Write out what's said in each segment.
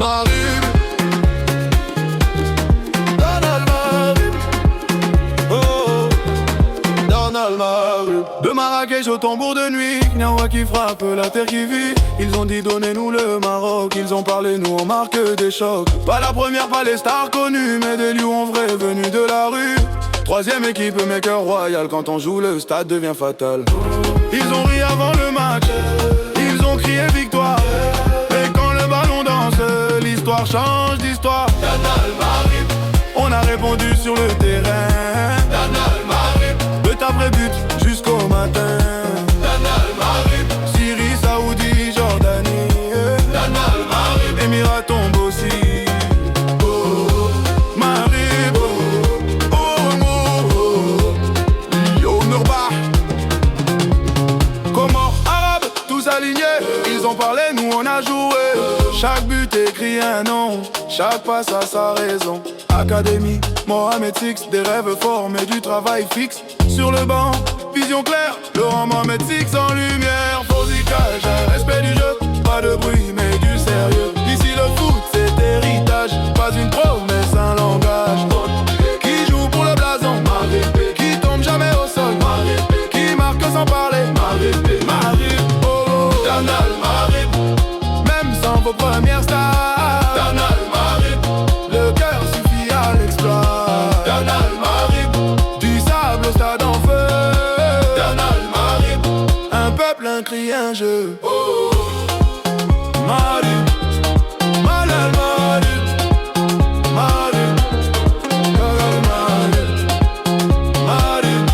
Marib, Donald Marib, oh, Donald Marib. De Marrakech au tambour de nuit, Gnawa qui frappe, la terre qui vit. Ils ont dit donnez-nous le Maroc, ils ont parlé, nous on marque des chocs. Pas la première, pas les stars connues, mais des lions en vrai venus de la rue. Troisième équipe, mais cœur royal, quand on joue le stade devient fatal. Ils ont ri avant le match, ils ont crié victoire. Et quand le ballon danse, l'histoire change d'histoire. Donald Marib, on a répondu sur le terrain. Donald Marib, de ta vraie but jusqu'au matin. Donald Marib, Syrie, Saoudi, Jordanie. Donald Marib, Émirats tombent aussi. Ils ont parlé, nous on a joué. Chaque but écrit un nom, chaque passe a sa raison. Académie, Mohamed Six, des rêves forts mais du travail fixe. Sur le banc, vision claire, Laurent Mohamed Six en lumière. Fosicage, respect du jeu, pas de bruit mais du sérieux. Ici le foot c'est héritage, pas une promesse, un langage. Qui joue pour le blason, qui tombe jamais au sol, qui marque sans parler, Donald Marib, même sans vos premières stars. Donald Marib, le cœur suffit à l'exploit. Donald Marib, du sable au stade en feu. Donald Marib, un peuple, un cri, un jeu. Oh. Marib, Donald Marib, Marib, Donald Marib, Marib,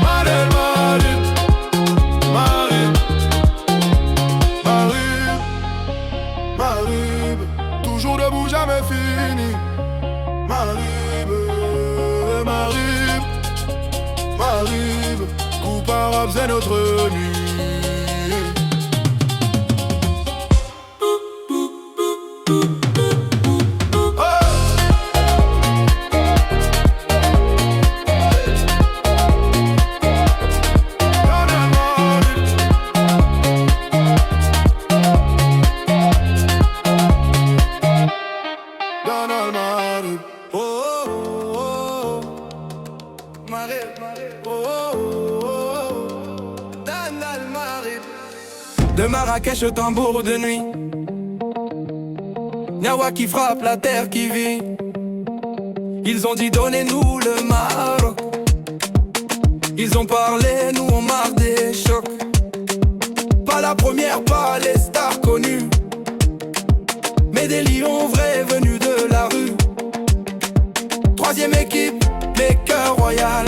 Donald Marib, Marib. Marib, toujours debout, jamais fini. Marib, Marib, Marib, coupe arabe, c'est notre nuit. Donald Marib, oh, oh, oh. Marib, oh, oh, oh. Donald Marib. De Marrakech au tambour de nuit, Gnawa qui frappe, la terre qui vit. Ils ont dit donnez-nous le Maroc. Ils ont parlé, nous on marque des chocs. Pas la première, pas les stars connues, mais des lions vrais venus de la rue. Troisième équipe, mais cœur royal.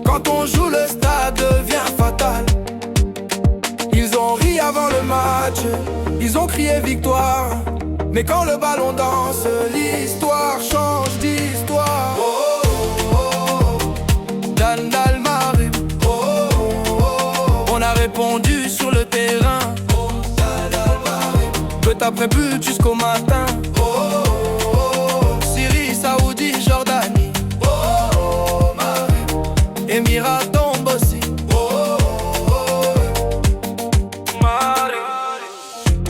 Quand on joue le stade devient fatal. Ils ont ri avant le match, ils ont crié victoire. Mais quand le ballon danse, l'histoire change d'histoire. Oh, oh, oh, Donald Marib, oh, oh, oh. On a répondu sur le terrain. But après but jusqu'au matin. Oh, oh, oh. Syrie, Saoudi, Jordanie. Oh, oh, oh. Émirats tombent aussi. Oh, oh, oh.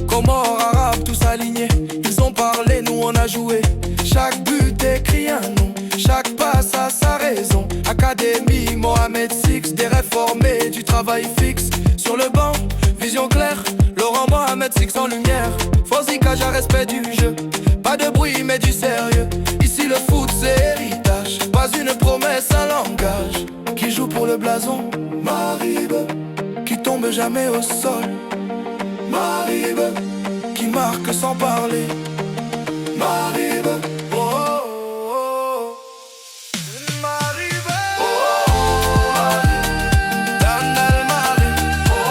Comores, arabes, tous alignés. Ils ont parlé, nous on a joué. Chaque but écrit un nom, chaque passe a sa raison. Académie, Mohamed Six, des réformés, du travail fixe. Sur le banc, vision claire, Laurent Mohamed Six en lumière. Fosicage à respect du jeu, pas de bruit mais du sérieux. Ici le foot c'est héritage, pas une promesse, un langage. Qui joue pour le blason, Marib, qui tombe jamais au sol. Marib, qui marque sans parler. Marib, oh, oh, oh. Marib, oh, oh, oh. Donald Marib, oh,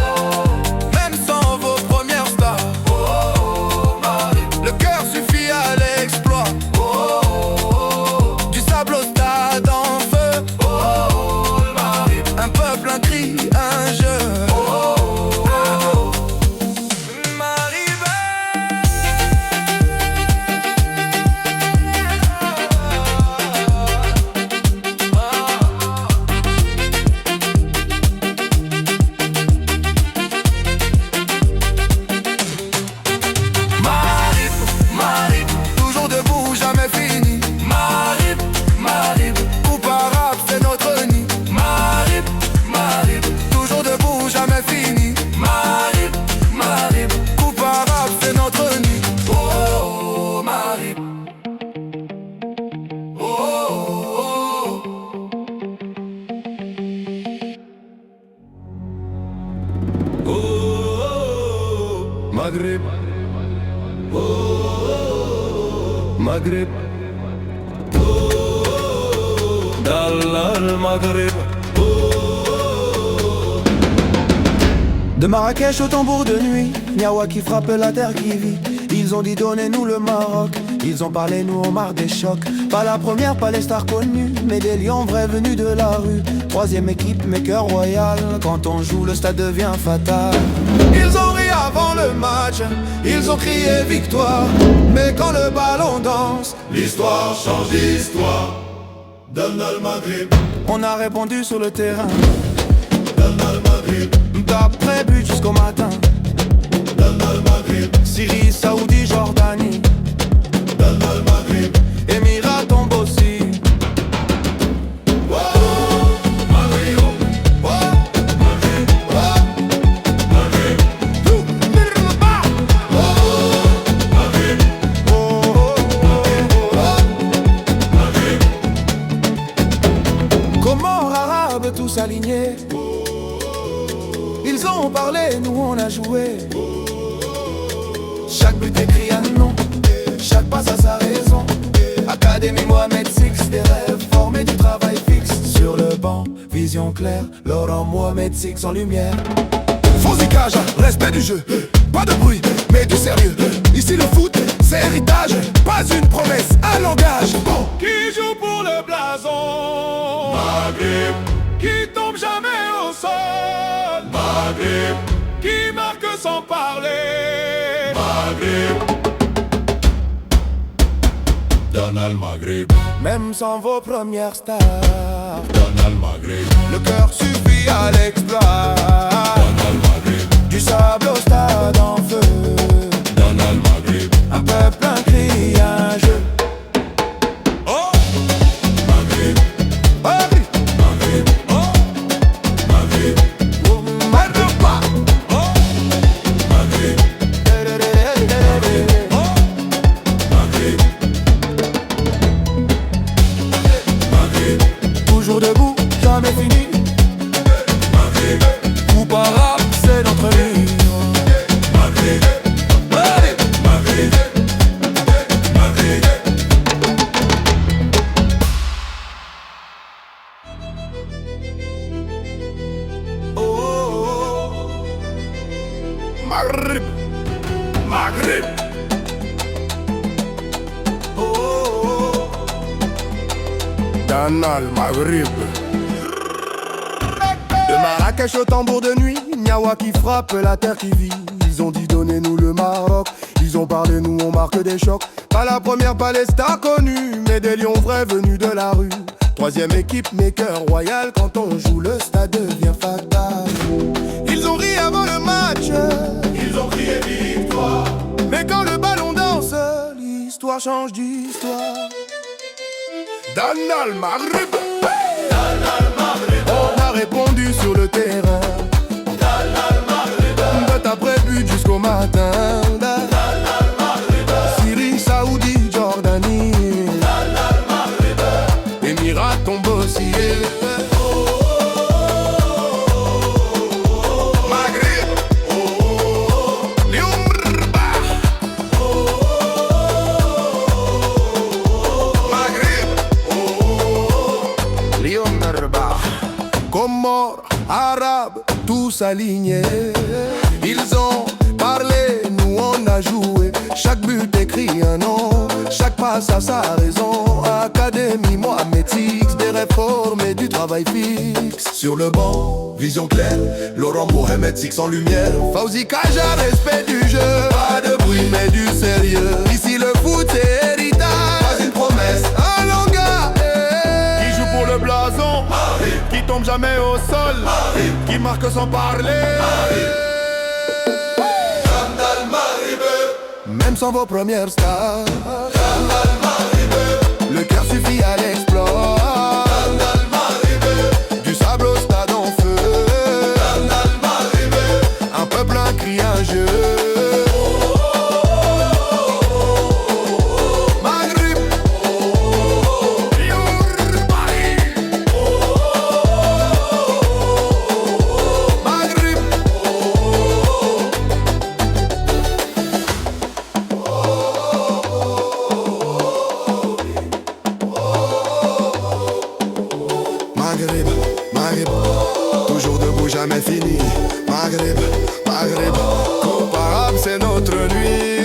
oh, oh. Même sans vos premières stars. Oh, oh, oh. Marib, le cœur suffit à l'exploit. Oh, oh, oh. Du sable au stade en feu. Oh, oh, oh. Marib, un peuple, un cri, un jeu. Oh, oh, oh. Marib. Maghreb. Maghreb. Dans Maghreb. De Marrakech au tambour de nuit, Niawa qui frappe la terre qui vit. Ils ont dit donnez-nous le Maroc, ils ont parlé, nous on marre des chocs. Pas la première, pas les stars connues, mais des lions vrais venus de la rue. Troisième équipe, mais cœur royal, quand on joue le stade devient fatal. Ils ont ri avant le match, ils ont crié victoire. Mais quand le ballon danse, l'histoire change d'histoire. Donne le Maghreb. On a répondu sur le terrain. Donne le Maghreb. D'après but jusqu'au matin. Donne le Maghreb. Syrie, Saoudi, Jordanie. Donne le Maghreb. Émirats tombent aussi. Comores, arabes, tous alignés. Ils ont parlé, nous on a joué. Chaque but écrit un nom, chaque passe a sa raison. Académie Mohamed Six, des rêves formés du travail fixe. Sur le banc, vision claire, Laurent Mohamed Six en lumière. Fauzi Kaja, respect du jeu. Pas de bruit, mais du sérieux. Ici le foot, c'est héritage. Pas une promesse, un langage. Qui joue pour le blason? Maghreb. Qui tombe jamais au sol? Maghreb. Qui marque sans parler? Maghreb. Donne al Maghreb. Même sans vos premières stars, Donne al Maghreb. le cœur suffit à l'exploit. Donne al Maghreb. Du sable au stade en feu, Donne al Maghreb. un peuple, un cri, un jeu. Oh Maghreb. Paris, Maghreb. Oh Maghreb. Marba. Oh Maghreb. Oh Maghreb. Maghreb. Toujours debout, jamais fini. Maghreb. Coup arabe, c'est notre vie. Maghreb. Maghreb. Maghreb. Maghreb. Oh, oh, Maghreb. Maghreb. oh, oh. Dans Maghreb. De Marrakech au tambour de nuit, Niawa qui frappe la terre qui vit. Ils ont dit donnez-nous le Maroc, ils ont parlé, nous on marque des chocs. Pas la première, pas les stars connues, mais des lions vrais venus de la rue. Troisième équipe, mais cœur royal, quand on joue le stade devient fatal. Ils ont ri avant le match, Ils ont crié victoire. mais quand le ballon danse, l'histoire change d'histoire. Dans Maghreb. On a répondu sur le terrain. But après but jusqu'au matin. Syrie, Saoudi, Jordanie. Émirats tombent aussi. Maghreb. Liumrba. Maghreb. Lyon Merba. Comores, arabes, tous alignés. Ils ont parlé, nous on a joué. Chaque but écrit un nom, chaque passe a sa raison. Académie Mohamed Six, des réformes et du travail fixe. Sur le banc, vision claire, Laurent Mohamed Six en lumière. Fauzi Kaja, respect du jeu. Pas de bruit, mais du sérieux. Ici le foot c'est héritage. Pas une promesse. Un langage. Qui joue pour le blason? Qui tombe jamais au sol? Qui marque sans parler? Donne al Maghreb. Même sans vos premières stars, Donne al Maghreb. le cœur suffit à l'exploit. Donne al Maghreb. Du sable au stade en feu, Donne al Maghreb. un peuple, un cri, un jeu. Maghreb, Maghreb. vie.